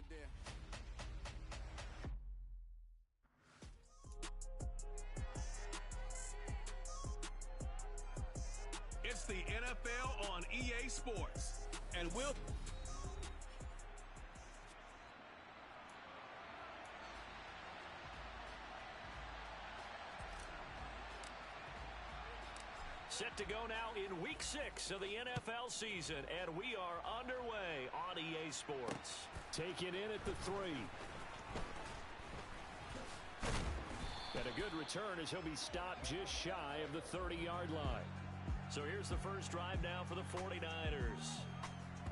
there. It's the NFL on EA Sports, and we'll... Set to go now in Week 6 of the NFL season, and we are underway on EA Sports. Taken in at the 3. And a good return as he'll be stopped just shy of the 30-yard line. So here's the first drive now for the 49ers.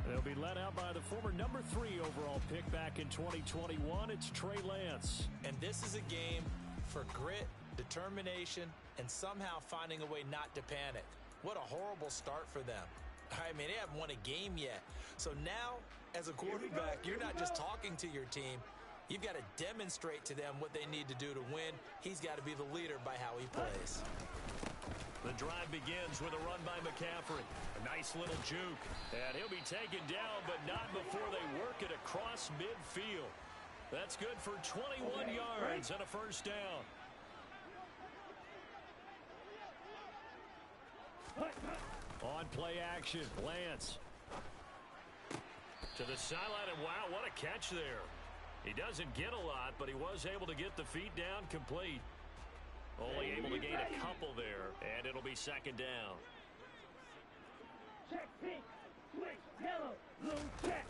They'll be led out by the former number 3 overall pick back in 2021. It's Trey Lance. And this is a game for grit, determination, and somehow finding a way not to panic. What a horrible start for them. I mean, they haven't won a game yet. So now, as a quarterback, you're not just talking to your team. You've got to demonstrate to them what they need to do to win. He's got to be the leader by how he plays. The drive begins with a run by McCaffrey. A nice little juke. And he'll be taken down, but not before they work it across midfield. That's good for 21 yards and a first down. On play action, Lance. To the sideline, and wow, what a catch there. He doesn't get a lot, but he was able to get the feet down complete. Only able to gain a couple there, and it'll be second down. Check, pink, switch, yellow, blue, check.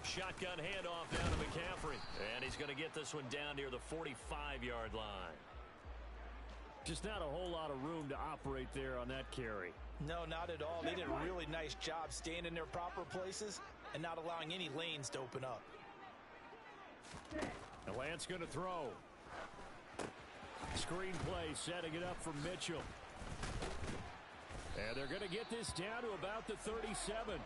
Shotgun handoff down to McCaffrey, and he's going to get this one down near the 45-yard line. Just not a whole lot of room to operate there on that carry. No, not at all. They did a really nice job staying in their proper places and not allowing any lanes to open up. And Lance going to throw. Screen play, setting it up for Mitchell. And they're going to get this down to about the 37.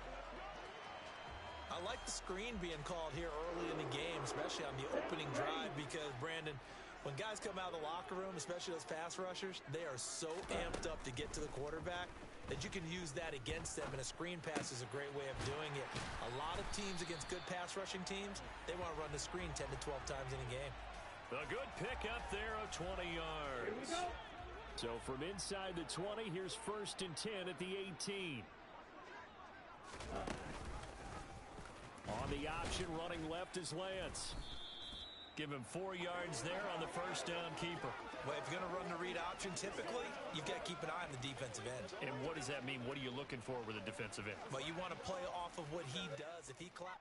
I like the screen being called here early in the game, especially on the opening drive, because, Brandon, when guys come out of the locker room, especially those pass rushers, they are so amped up to get to the quarterback that you can use that against them, and a screen pass is a great way of doing it. A lot of teams against good pass rushing teams, they want to run the screen 10 to 12 times in a game. A good pickup there of 20 yards. Here we go. So from inside the 20, here's 1st and 10 at the 18. On the option, running left is Lance. Give him 4 yards there on the first down keeper. Well, if you're going to run the read option, typically, you've got to keep an eye on the defensive end. And what does that mean? What are you looking for with a defensive end? Well, you want to play off of what he does. If he claps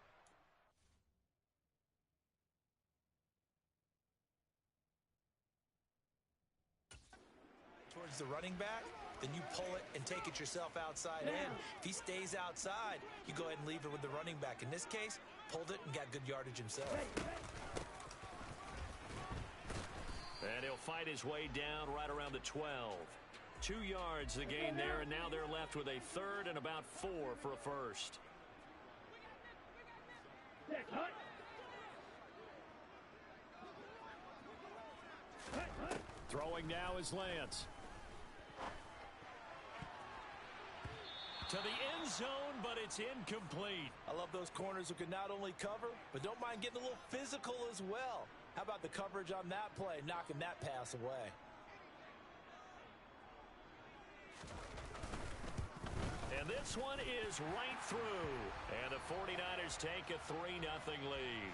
towards the running back, then you pull it and take it yourself outside in. If he stays outside, you go ahead and leave it with the running back. In this case, pulled it and got good yardage himself. And he'll fight his way down right around the 12. 2 yards the gain there, and now they're left with a 3rd and about 4 for a first. Throwing now is Lance. To the end zone, but it's incomplete. I love those corners who can not only cover, but don't mind getting a little physical as well. How about the coverage on that play, knocking that pass away? And this one is right through. And the 49ers take a 3-0 lead.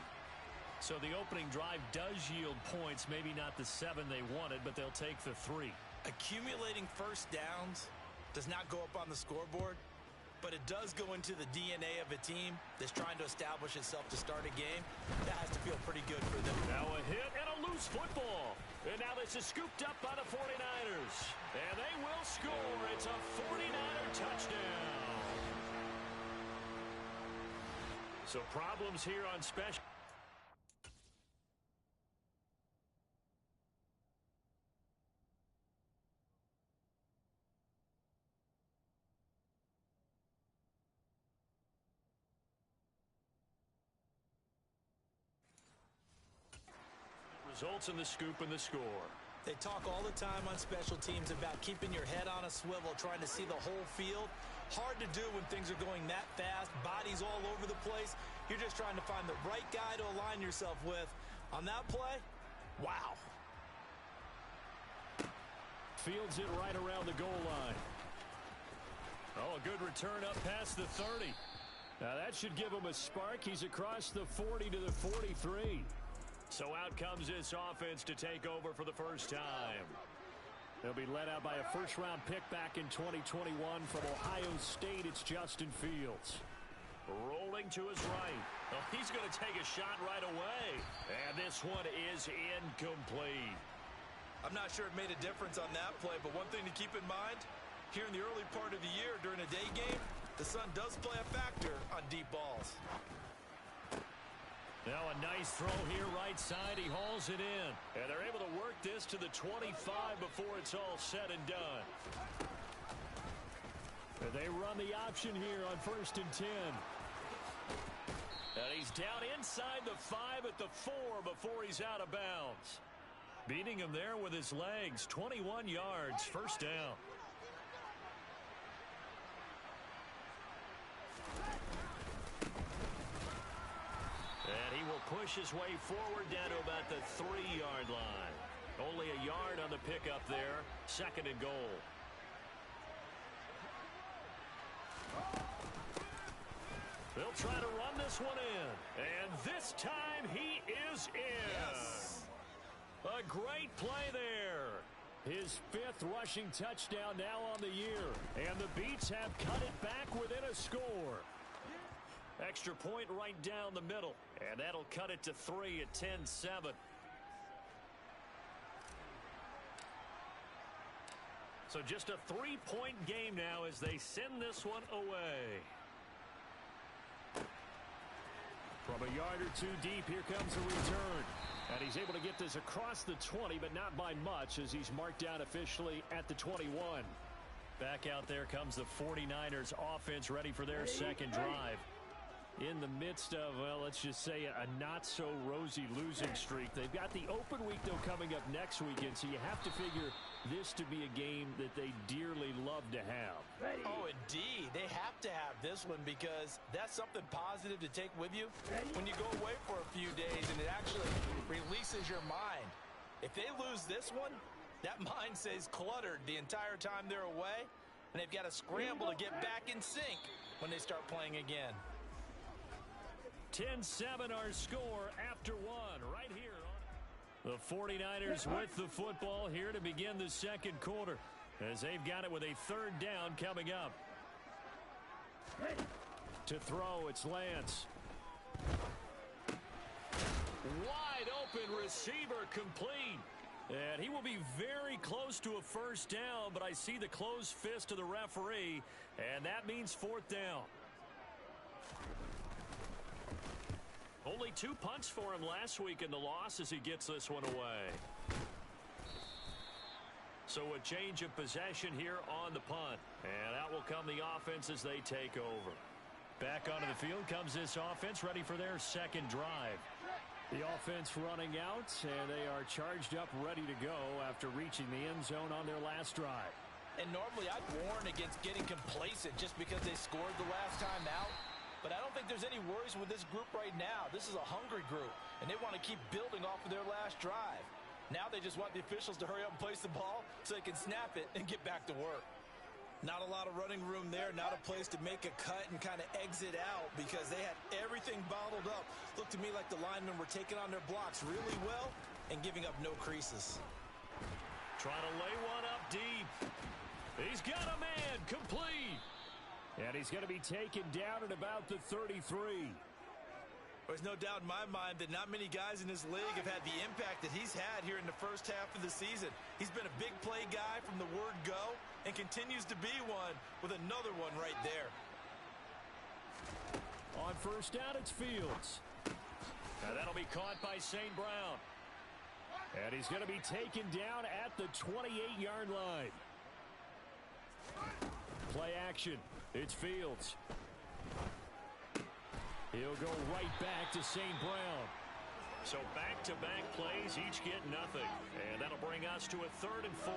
So the opening drive does yield points, maybe not the 7 they wanted, but they'll take the 3. Accumulating first downs does not go up on the scoreboard, but it does go into the DNA of a team that's trying to establish itself to start a game. That has to feel pretty good for them. Now a hit and a loose football. And now this is scooped up by the 49ers. And they will score. It's a 49er touchdown. So problems here on special. Results in the scoop and the score. They talk all the time on special teams about keeping your head on a swivel, trying to see the whole field. Hard to do when things are going that fast, bodies all over the place. You're just trying to find the right guy to align yourself with. On that play, wow. Fields it right around the goal line. Oh, a good return up past the 30. Now that should give him a spark. He's across the 40 to the 43. So out comes this offense to take over for the first time. They'll be led out by a first-round pick back in 2021 from Ohio State. It's Justin Fields. Rolling to his right. Oh, he's going to take a shot right away. And this one is incomplete. I'm not sure it made a difference on that play, but one thing to keep in mind, here in the early part of the year during a day game, the sun does play a factor on deep balls. Now a nice throw here right side. He hauls it in. And they're able to work this to the 25 before it's all said and done. And they run the option here on 1st and 10. And he's down inside the 5 at the 4 before he's out of bounds. Beating him there with his legs. 21 yards. First down. And he will push his way forward down to about the 3-yard line. Only a yard on the pickup there. 2nd and goal. They'll try to run this one in. And this time he is in. Yes. A great play there. His 5th rushing touchdown now on the year. And the Beats have cut it back within a score. Extra point right down the middle. And that'll cut it to 3 at 10-7. So just a 3-point game now as they send this one away. From a yard or two deep, here comes the return. And he's able to get this across the 20, but not by much as he's marked down officially at the 21. Back out there comes the 49ers offense ready for their second drive. In the midst of, well, let's just say a not-so-rosy losing streak. They've got the open week, though, coming up next weekend, so you have to figure this to be a game that they dearly love to have. Oh, indeed. They have to have this one because that's something positive to take with you when you go away for a few days, and it actually releases your mind. If they lose this one, that mind stays cluttered the entire time they're away, and they've got to scramble to get back in sync when they start playing again. 10-7 our score after one right here. The 49ers with the football here to begin the second quarter as they've got it with a 3rd down coming up. To throw, it's Lance. Wide open receiver complete. And he will be very close to a first down, but I see the closed fist of the referee, and that means 4th down. Only 2 punts for him last week in the loss as he gets this one away. So a change of possession here on the punt. And out will come the offense as they take over. Back onto the field comes this offense ready for their second drive. The offense running out, and they are charged up, ready to go after reaching the end zone on their last drive. And normally I'd warn against getting complacent just because they scored the last time out. But I don't think there's any worries with this group right now. This is a hungry group, and they want to keep building off of their last drive. Now they just want the officials to hurry up and place the ball so they can snap it and get back to work. Not a lot of running room there, not a place to make a cut and kind of exit out because they had everything bottled up. Looked to me like the linemen were taking on their blocks really well and giving up no creases. Trying to lay one up deep. He's got a man, complete. And he's going to be taken down at about the 33. There's no doubt in my mind that not many guys in this league have had the impact that he's had here in the first half of the season. He's been a big play guy from the word go and continues to be one with another one right there. On 1st down, it's Fields. And that'll be caught by St. Brown. And he's going to be taken down at the 28-yard line. Play action. It's Fields. He'll go right back to St. Brown. So back-to-back plays, each get nothing. And that'll bring us to a 3rd and 4.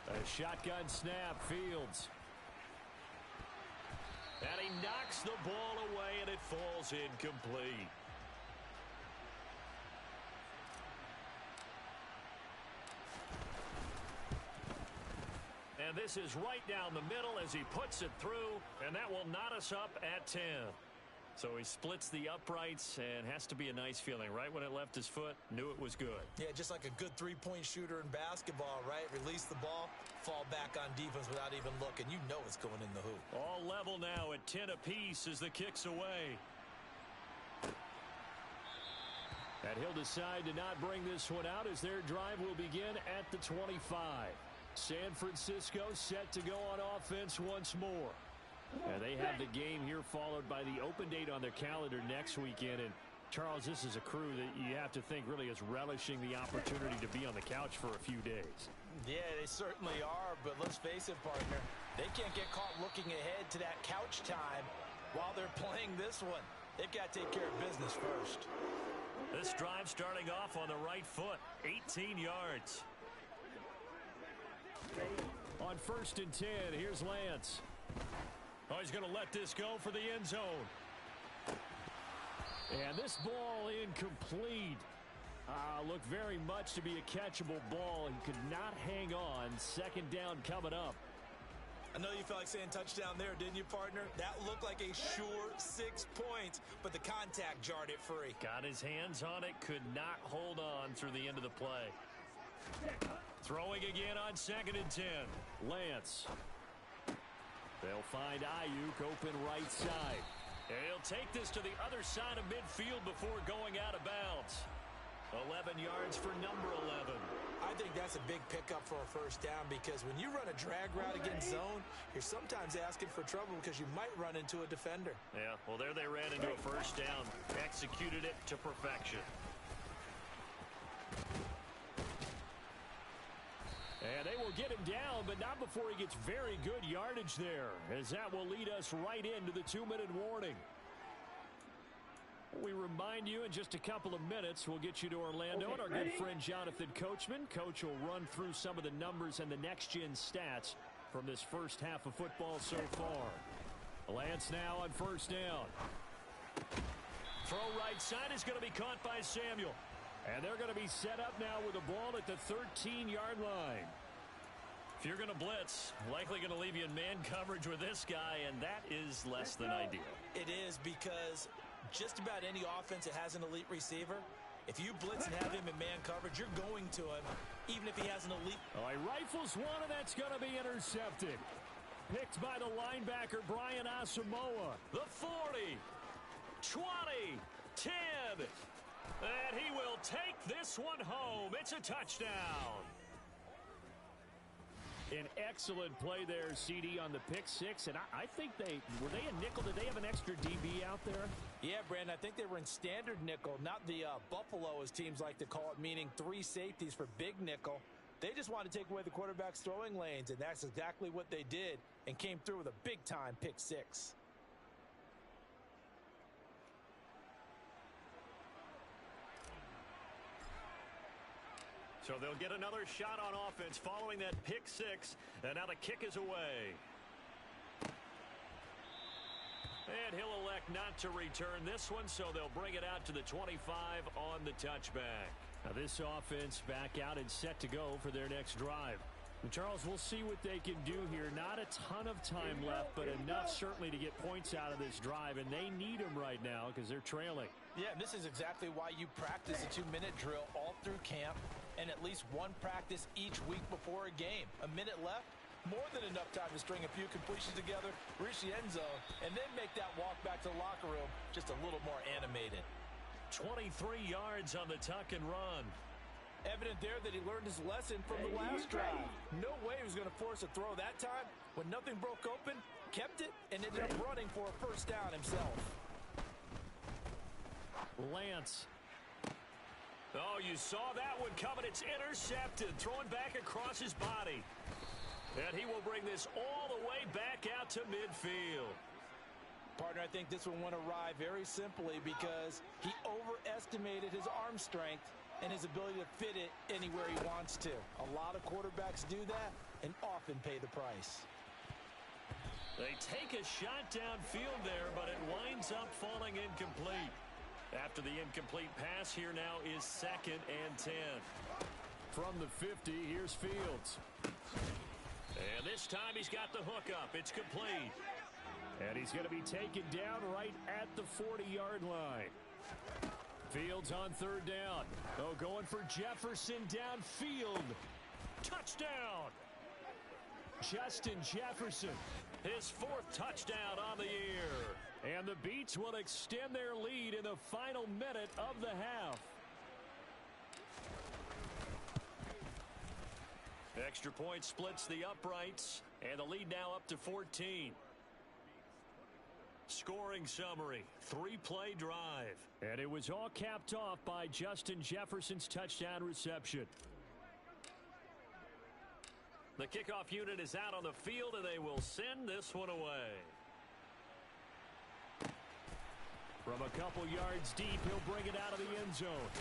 A shotgun snap, Fields. And he knocks the ball away, and it falls incomplete. And this is right down the middle as he puts it through, and that will knot us up at 10. So he splits the uprights, and has to be a nice feeling. Right when it left his foot, knew it was good. Yeah, just like a good three-point shooter in basketball, right? Release the ball, fall back on defense without even looking. You know it's going in the hoop. All level now at 10 apiece as the kick's away. And he'll decide to not bring this one out as their drive will begin at the 25. San Francisco set to go on offense once more. And they have the game here followed by the open date on their calendar next weekend. And, Charles, this is a crew that you have to think really is relishing the opportunity to be on the couch for a few days. Yeah, they certainly are, but let's face it, partner. They can't get caught looking ahead to that couch time while they're playing this one. They've got to take care of business first. This drive starting off on the right foot, 18 yards. On 1st and 10, here's Lance. Oh, he's going to let this go for the end zone. And this ball incomplete. Looked very much to be a catchable ball. He could not hang on. 2nd down coming up. I know you felt like saying touchdown there, didn't you, partner? That looked like a sure 6 points, but the contact jarred it free. Got his hands on it, could not hold on through the end of the play. Throwing again on 2nd and 10. Lance. They'll find Ayuk open right side. And he'll take this to the other side of midfield before going out of bounds. 11 yards for number 11. I think that's a big pickup for a first down because when you run a drag route against zone, you're sometimes asking for trouble because you might run into a defender. Yeah, well, there they ran into a first down. Executed it to perfection. And they will get him down, but not before he gets very good yardage there, as that will lead us right into the 2-minute warning. We remind you in just a couple of minutes, we'll get you to Orlando and our good friend Jonathan Coachman. Coach will run through some of the numbers and the next-gen stats from this first half of football so far. Lance now on 1st down. Throw right side is going to be caught by Samuel. And they're going to be set up now with the ball at the 13-yard line. If you're going to blitz, likely going to leave you in man coverage with this guy, and that is less than ideal. It is because just about any offense that has an elite receiver, if you blitz and have him in man coverage, you're going to him, even if he has an elite. Oh, he rifles one, and that's going to be intercepted. Picked by the linebacker, Brian Asamoah. The 40, 20, 10. And he will take this one home. It's a touchdown. An excellent play there, CD, on the pick six. And I think were they a nickel? Did they have an extra DB out there? Yeah, Brandon, I think they were in standard nickel, not the Buffalo, as teams like to call it, meaning 3 safeties for big nickel. They just wanted to take away the quarterback's throwing lanes, and that's exactly what they did and came through with a big-time pick six. So they'll get another shot on offense following that pick six. And now the kick is away. And he'll elect not to return this one, so they'll bring it out to the 25 on the touchback. Now this offense back out and set to go for their next drive. And Charles, we'll see what they can do here. Not a ton of time left, but enough certainly to get points out of this drive, and they need them right now because they're trailing. Yeah, and this is exactly why you practice a 2-minute drill all through camp and at least one practice each week before a game. A minute left, more than enough time to string a few completions together, reach the end zone, and then make that walk back to the locker room just a little more animated. 23 yards on the tuck and run. Evident there that he learned his lesson from the last drive. No way he was going to force a throw that time. When nothing broke open, kept it, and ended up running for a first down himself. Lance. Oh, you saw that one coming. It's intercepted. Throwing back across his body. And he will bring this all the way back out to midfield. Partner, I think this one went awry very simply because he overestimated his arm strength and his ability to fit it anywhere he wants to. A lot of quarterbacks do that and often pay the price. They take a shot downfield there, but it winds up falling incomplete. After the incomplete pass, here now is 2nd and 10. From the 50, here's Fields. And this time he's got the hook up. It's complete. And he's going to be taken down right at the 40-yard line. Fields on 3rd down. Oh, going for Jefferson downfield. Touchdown! Justin Jefferson, his 4th touchdown on the year. And the Beats will extend their lead in the final minute of the half. Extra point splits the uprights, and the lead now up to 14. Scoring summary, 3-play drive. And it was all capped off by Justin Jefferson's touchdown reception. The kickoff unit is out on the field, and they will send this one away. From a couple yards deep, he'll bring it out of the end zone.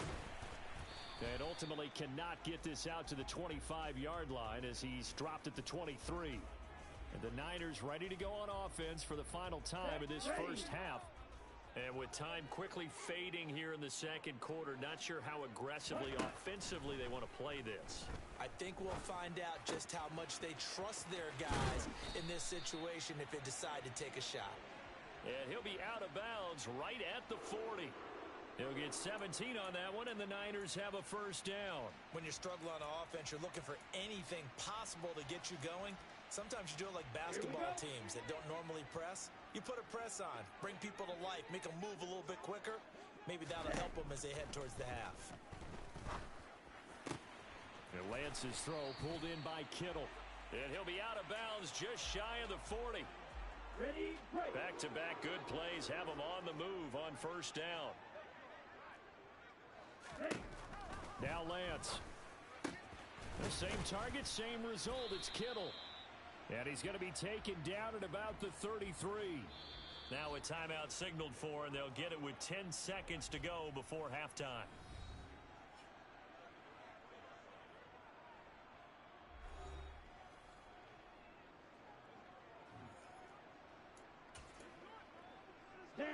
And ultimately cannot get this out to the 25-yard line as he's dropped at the 23. And the Niners ready to go on offense for the final time in this first half. And with time quickly fading here in the second quarter, not sure how aggressively, offensively they want to play this. I think we'll find out just how much they trust their guys in this situation if they decide to take a shot. And he'll be out of bounds right at the 40. He'll get 17 on that one, and the Niners have a first down. When you're struggling on offense, you're looking for anything possible to get you going. Sometimes you do it like basketball teams that don't normally press. You put a press on, bring people to life, make them move a little bit quicker. Maybe that'll help them as they head towards the half. And Lance's throw pulled in by Kittle. And he'll be out of bounds just shy of the 40. Back-to-back good plays have him on the move on first down. Now Lance. The same target, same result. It's Kittle. And he's going to be taken down at about the 33. Now a timeout signaled for, and they'll get it with 10 seconds to go before halftime. Down.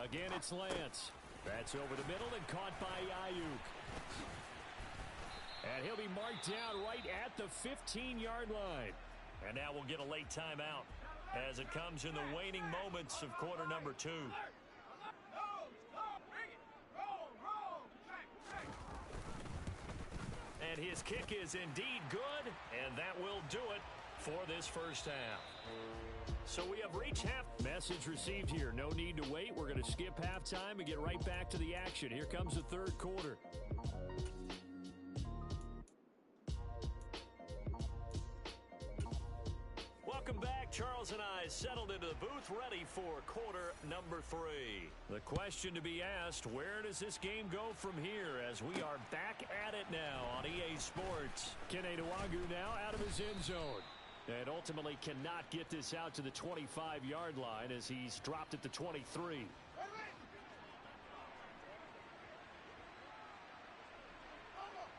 Again, it's Lance. That's over the middle and caught by Ayuk. And he'll be marked down right at the 15-yard line. And now we'll get a late timeout as it comes in the waning moments of quarter number 2. And his kick is indeed good, and that will do it for this first half. So we have reached half. Message received here. No need to wait. We're going to skip halftime and get right back to the action. Here comes the third quarter. Welcome back. Charles and I settled into the booth ready for quarter number 3. The question to be asked, where does this game go from here as we are back at it now on EA Sports? Kene Nwangwu now out of his end zone. And ultimately cannot get this out to the 25-yard line as he's dropped at the 23.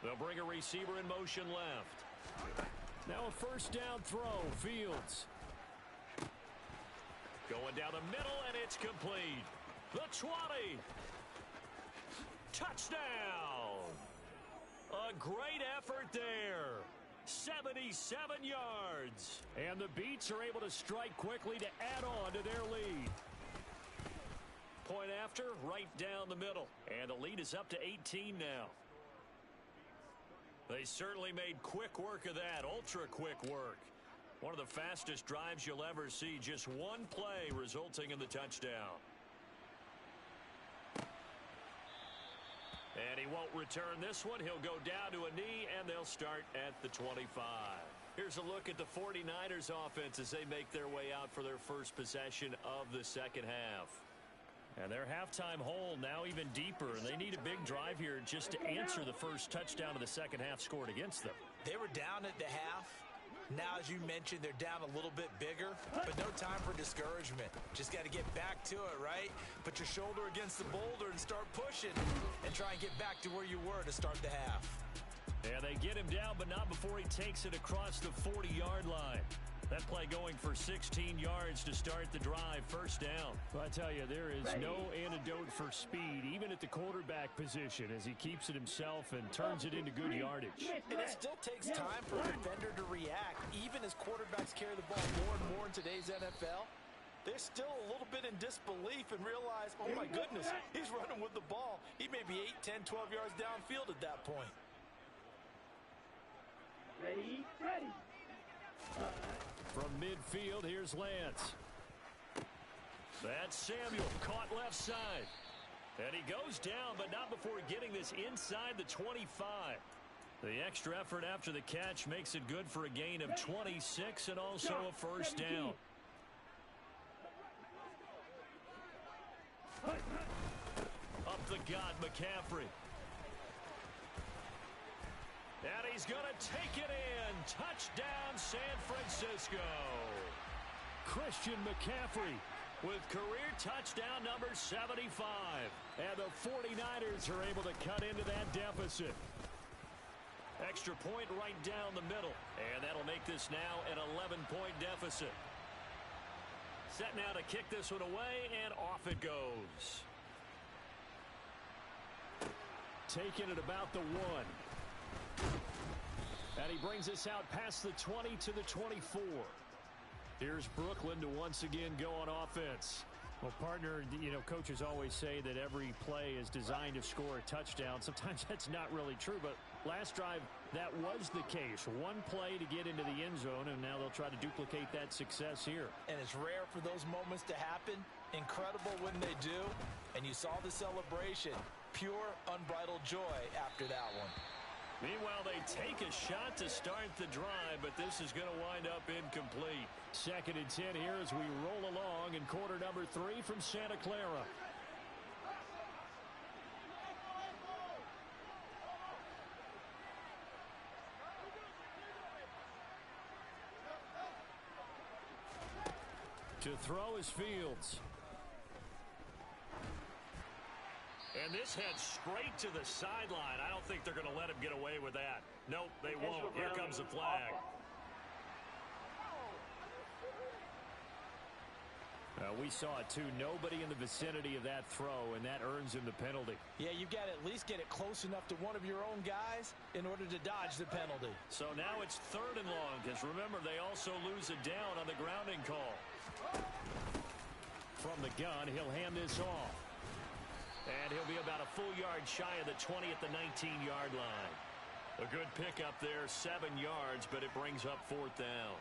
They'll bring a receiver in motion left. Now a first down throw. Fields. Going down the middle, and it's complete. The 20. Touchdown. A great effort there. 77 yards. And the Beats are able to strike quickly to add on to their lead. Point after, right down the middle. And the lead is up to 18 now. They certainly made quick work of that, ultra quick work. One of the fastest drives you'll ever see. Just one play resulting in the touchdown. And he won't return this one. He'll go down to a knee, and they'll start at the 25. Here's a look at the 49ers offense as they make their way out for their first possession of the second half. And their halftime hole now even deeper, and they need a big drive here just to answer the first touchdown of the second half scored against them. They were down at the half, Now, as you mentioned, they're down a little bit bigger, but no time for discouragement. Just got to get back to it, right? Put your shoulder against the boulder and start pushing and try and get back to where you were to start the half. And they get him down, but not before he takes it across the 40-yard line. That play going for 16 yards to start the drive, first down. Well, I tell you, there is no antidote for speed, even at the quarterback position, as he keeps it himself and turns it into good yardage. And it still takes time for a defender to react, even as quarterbacks carry the ball more and more in today's NFL. They're still a little bit in disbelief and realize, oh my goodness, he's running with the ball. He may be 8, 10, 12 yards downfield at that point. Ready. From midfield, here's Lance. That's Samuel, caught left side. And he goes down, but not before getting this inside the 25. The extra effort after the catch makes it good for a gain of 26 and also a first down. Up the gut, McCaffrey. And he's going to take it in. Touchdown, San Francisco. Christian McCaffrey With career touchdown number 75. And the 49ers are able to cut into that deficit. Extra point right down the middle. And that'll make this now an 11-point deficit. Set now to kick this one away, and off it goes. Taking it about the 1. And he brings us out past the 20 to the 24. Here's Brooklyn to once again go on offense. Well, partner, coaches always say that every play is designed to score a touchdown. Sometimes that's not really true, but last drive, that was the case. One play to get into the end zone, and now they'll try to duplicate that success here. And it's rare for those moments to happen. Incredible when they do. And you saw the celebration. Pure, unbridled joy after that one. Meanwhile, they take a shot to start the drive, but this is going to wind up incomplete. 2nd and 10 here as we roll along in quarter number 3 from Santa Clara. To throw is Fields. And this heads straight to the sideline. I don't think they're going to let him get away with that. Nope, they won't. Here comes the flag. We saw it too. Nobody in the vicinity of that throw, and that earns him the penalty. Yeah, you've got to at least get it close enough to one of your own guys in order to dodge the penalty. So now it's 3rd and long, because remember, they also lose a down on the grounding call. From the gun, he'll hand this off. And he'll be about a full yard shy of the 20 at the 19-yard line. A good pickup there, 7 yards, but it brings up 4th down.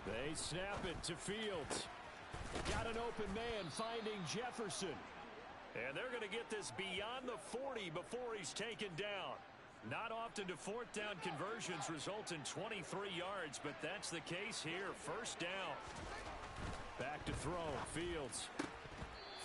They snap it to Fields. Got an open man finding Jefferson. And they're going to get this beyond the 40 before he's taken down. Not often do 4th down conversions result in 23 yards, but that's the case here. 1st down. Back to throw. Fields.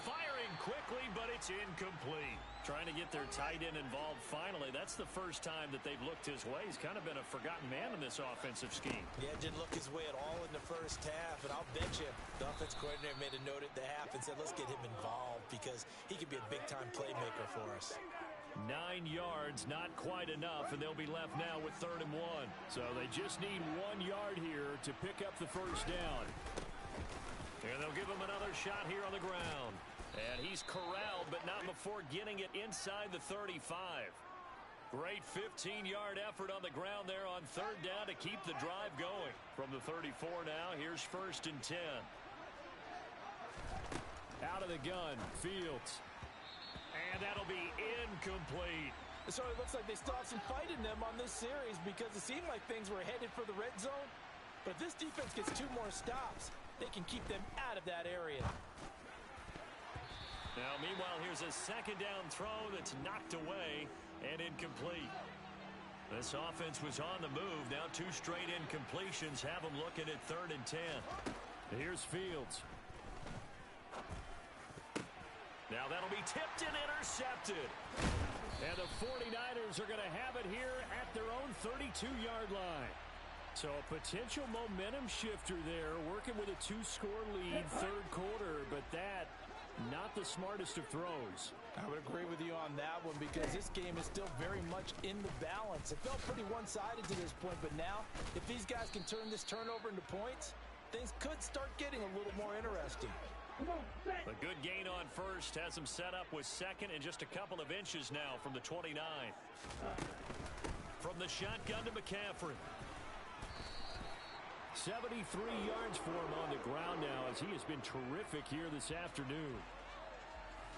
Firing quickly, but it's incomplete. Trying to get their tight end involved finally. That's the first time that they've looked his way. He's kind of been a forgotten man in this offensive scheme. Yeah, didn't look his way at all in the first half. And I'll bet you the offense coordinator made a note at the half and said, let's get him involved because he could be a big-time playmaker for us. 9 yards, not quite enough, and they'll be left now with 3rd and 1. So they just need 1 yard here to pick up the 1st down. And they'll give him another shot here on the ground. And he's corralled, but not before getting it inside the 35. Great 15-yard effort on the ground there on 3rd down to keep the drive going. From the 34 now, here's 1st and 10. Out of the gun, Fields. And that'll be incomplete. So it looks like they still have some fight in them on this series because it seemed like things were headed for the red zone. But if this defense gets 2 more stops, they can keep them out of that area. Now, meanwhile, here's a 2nd down throw that's knocked away and incomplete. This offense was on the move. Now 2 straight incompletions have them looking at 3rd and 10. Here's Fields. Now that'll be tipped and intercepted. And the 49ers are going to have it here at their own 32-yard line. So a potential momentum shifter there, working with a 2-score lead, third quarter, but that, not the smartest of throws. I would agree with you on that one because this game is still very much in the balance. It felt pretty one-sided to this point, but now, if these guys can turn this turnover into points, things could start getting a little more interesting. A good gain on first has him set up with second and just a couple of inches now from the 29. From the shotgun to McCaffrey. 73 yards for him on the ground now as he has been terrific here this afternoon.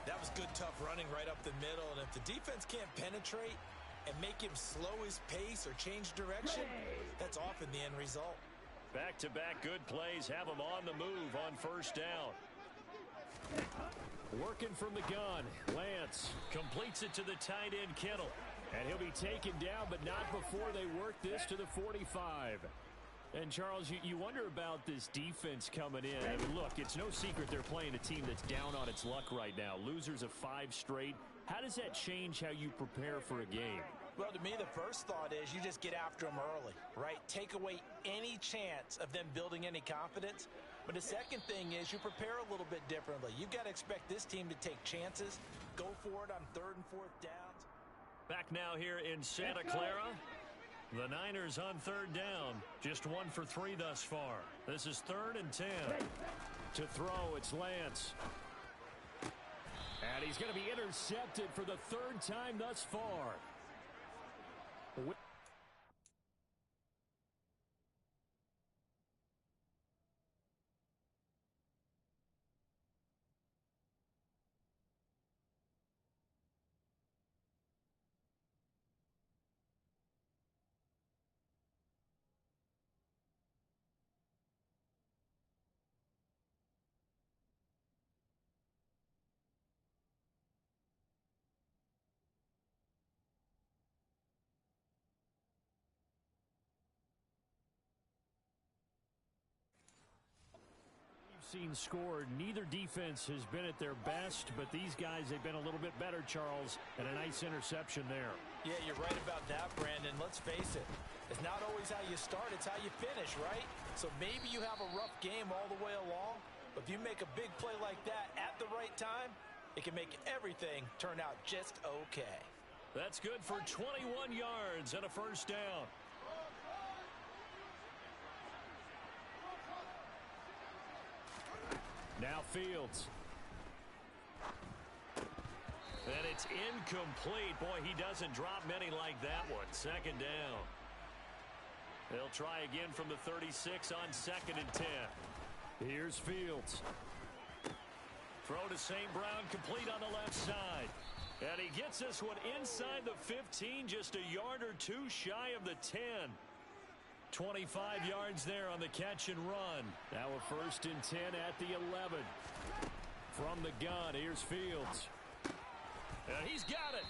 That was good, tough running right up the middle, and if the defense can't penetrate and make him slow his pace or change direction, that's often the end result. Back-to-back good plays have him on the move on first down. Working from the gun, Lance completes it to the tight end, Kittle. And he'll be taken down, but not before they work this to the 45. And, Charles, you wonder about this defense coming in. I mean, look, it's no secret they're playing a team that's down on its luck right now. Losers of 5 straight. How does that change how you prepare for a game? Well, to me, the first thought is you just get after them early, right? Take away any chance of them building any confidence. But the second thing is you prepare a little bit differently. You've got to expect this team to take chances, go for it on 3rd and 4th downs. Back now here in Santa Clara. The Niners on 3rd down. Just 1 for 3 thus far. This is 3rd and 10. To throw, it's Lance. And he's going to be intercepted for the 3rd time thus far. Seen scored. Neither defense has been at their best, but these guys, they've been a little bit better, Charles, and a nice interception there. Yeah, you're right about that, Brandon. Let's face it. It's not always how you start, it's how you finish, right? So maybe you have a rough game all the way along, but if you make a big play like that at the right time, it can make everything turn out just okay. That's good for 21 yards and a first down. Now Fields. And it's incomplete. Boy, he doesn't drop many like that one. 2nd down. They'll try again from the 36 on 2nd and 10. Here's Fields. Throw to St. Brown, complete on the left side. And he gets this one inside the 15, just a yard or 2 shy of the 10. 25 yards there on the catch and run. Now a 1st and 10 at the 11. From the gun, here's Fields. And he's got it.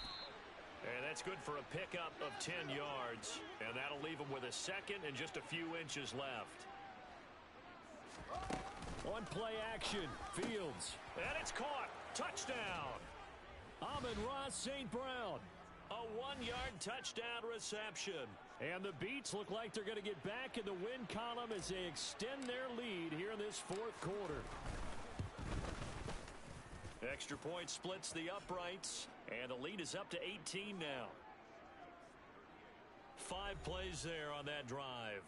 And that's good for a pickup of 10 yards. And that'll leave him with a 2nd and just a few inches left. On play action, Fields. And it's caught. Touchdown. Amon-Ra St. Brown. A 1-yard touchdown reception. And the Beats look like they're going to get back in the win column as they extend their lead here in this 4th quarter. Extra point splits the uprights, and the lead is up to 18 now. 5 plays there on that drive.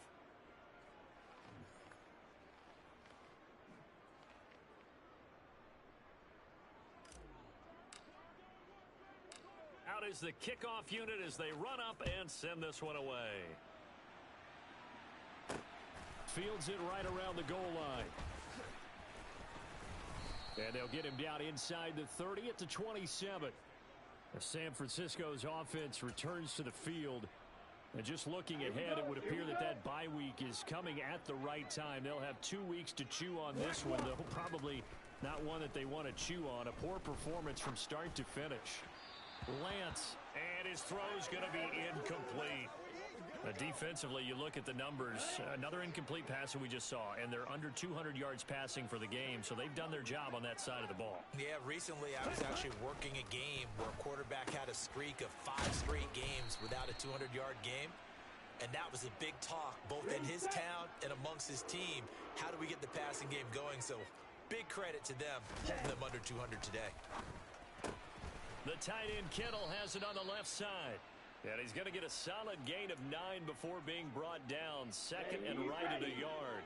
Out is the kickoff unit as they run up and send this one away. Fields it right around the goal line. And they'll get him down inside the 30 at the 27. As San Francisco's offense returns to the field. And just looking ahead, it would appear that that bye week is coming at the right time. They'll have 2 weeks to chew on this one, though probably not one that they want to chew on. A poor performance from start to finish. Lance. And his throw's going to be incomplete. Defensively, you look at the numbers. Another incomplete pass that we just saw, and they're under 200 yards passing for the game, so they've done their job on that side of the ball. Yeah, recently I was actually working a game where a quarterback had a streak of 5 straight games without a 200-yard game, and that was a big talk both in his town and amongst his team. How do we get the passing game going? So big credit to them, holding them under 200 today. The tight end Kittle has it on the left side. And he's going to get a solid gain of 9 before being brought down. Second and right at a yard.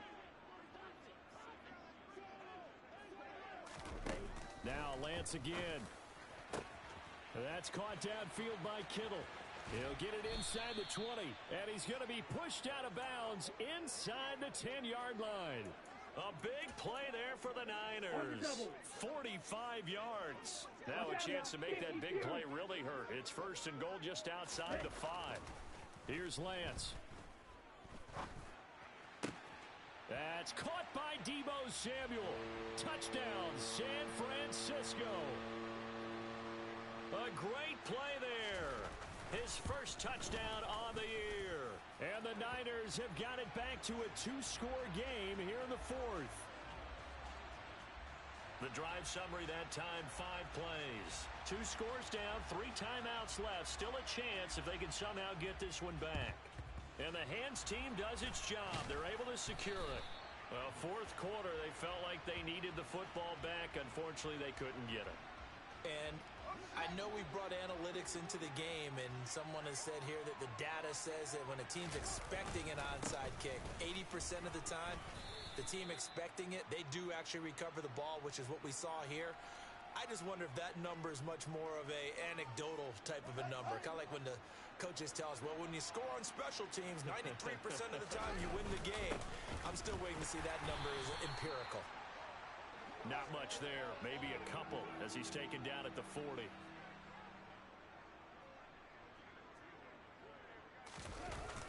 Now Lance again. That's caught downfield by Kittle. He'll get it inside the 20. And he's going to be pushed out of bounds inside the 10-yard line. A big play there for the Niners. 45 yards. Now a chance to make that big play really hurt. It's first and goal just outside the 5. Here's Lance. That's caught by Deebo Samuel. Touchdown, San Francisco. A great play there. His first touchdown on the year. And the Niners have got it back to a 2-score game here in the 4th. The drive summary that time, 5 plays. 2 scores down, 3 timeouts left. Still a chance if they can somehow get this one back. And the hands team does its job. They're able to secure it. Well, 4th quarter, they felt like they needed the football back. Unfortunately, they couldn't get it. And I know we brought analytics into the game, and someone has said here that the data says that when a team's expecting an onside kick, 80% of the time, the team expecting it, they do actually recover the ball, which is what we saw here. I just wonder if that number is much more of a anecdotal type of a number. Kind of like when the coaches tell us, well, when you score on special teams, 93% of the time you win the game. I'm still waiting to see that number is empirical. Not much there. Maybe a couple as he's taken down at the 40.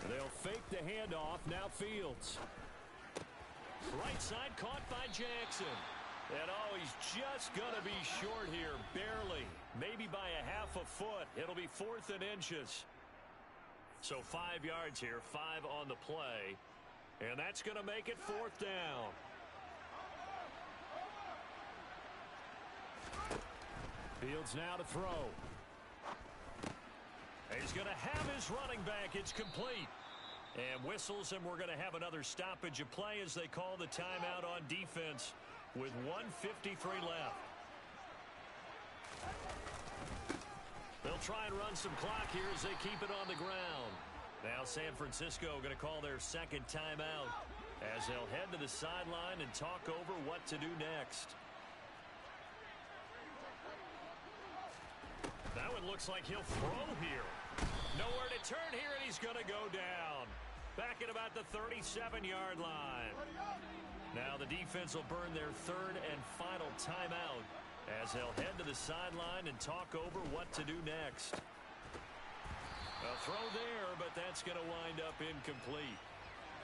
They'll fake the handoff. Now Fields. Right side caught by Jackson. And oh, he's just going to be short here. Barely. Maybe by a half a foot. It'll be 4th and inches. So 5 yards here. 5 on the play. And that's going to make it 4th down. Fields now to throw. He's going to have his running back. It's complete. And whistles, and we're going to have another stoppage of play as they call the timeout on defense with 1:53 left. They'll try and run some clock here as they keep it on the ground. Now San Francisco going to call their second timeout as they'll head to the sideline and talk over what to do next. That one looks like he'll throw here. Nowhere to turn here, and he's going to go down. Back at about the 37-yard line. Now the defense will burn their 3rd and final timeout as they'll head to the sideline and talk over what to do next. A throw there, but that's going to wind up incomplete.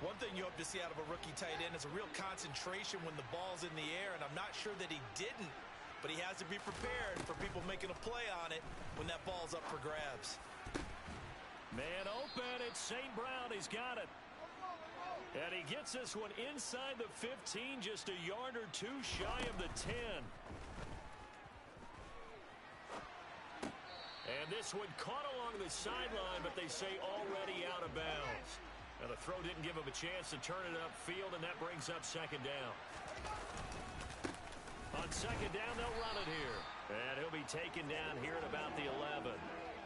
One thing you hope to see out of a rookie tight end is a real concentration when the ball's in the air, and I'm not sure that he didn't. But he has to be prepared for people making a play on it when that ball's up for grabs. Man open, it's St. Brown. He's got it. And he gets this one inside the 15, just a yard or 2 shy of the 10. And this one caught along the sideline, but they say already out of bounds. Now the throw didn't give him a chance to turn it upfield, and that brings up 2nd down. On 2nd down, they'll run it here. And he'll be taken down here at about the 11.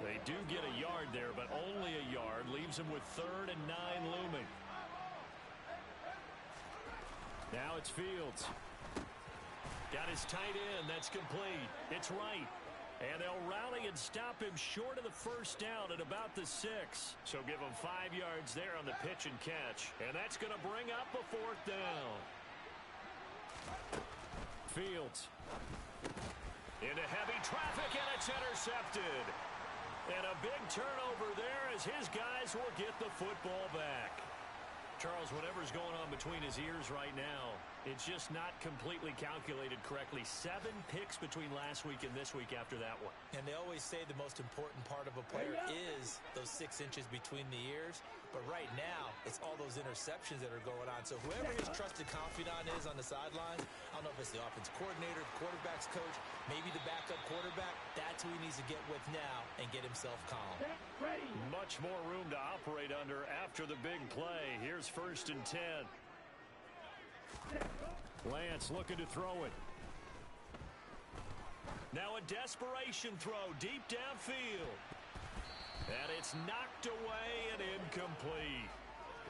They do get a yard there, but only a yard. Leaves them with 3rd and 9 looming. Now it's Fields. Got his tight end. That's complete. It's right. And they'll rally and stop him short of the 1st down at about the 6. So give him 5 yards there on the pitch and catch. And that's going to bring up a 4th down. Fields into heavy traffic, and it's intercepted. And a big turnover there as his guys will get the football back. Charles, whatever's going on between his ears right now, It's just not completely calculated correctly. 7 picks between last week and this week after that one. And they always say the most important part of a player is those 6 inches between the ears. But right now, it's all those interceptions that are going on. So whoever his trusted confidant is on the sidelines, I don't know if it's the offense coordinator, the quarterback's coach, maybe the backup quarterback, that's who he needs to get with now and get himself calm. Much more room to operate under after the big play. Here's 1st and 10. Lance looking to throw it. Now a desperation throw deep downfield. And it's knocked away and incomplete.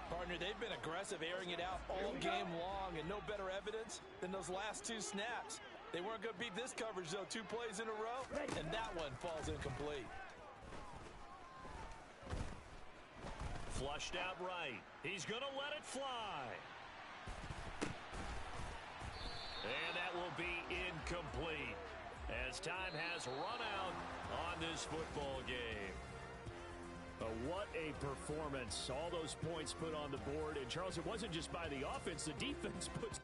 Partner, they've been aggressive, airing it out all game long, and no better evidence than those last 2 snaps. They weren't going to beat this coverage, though, 2 plays in a row, and that one falls incomplete. Flushed out right. He's going to let it fly. And that will be incomplete as time has run out on this football game. What a performance. All those points put on the board. And, Charles, it wasn't just by the offense. The defense puts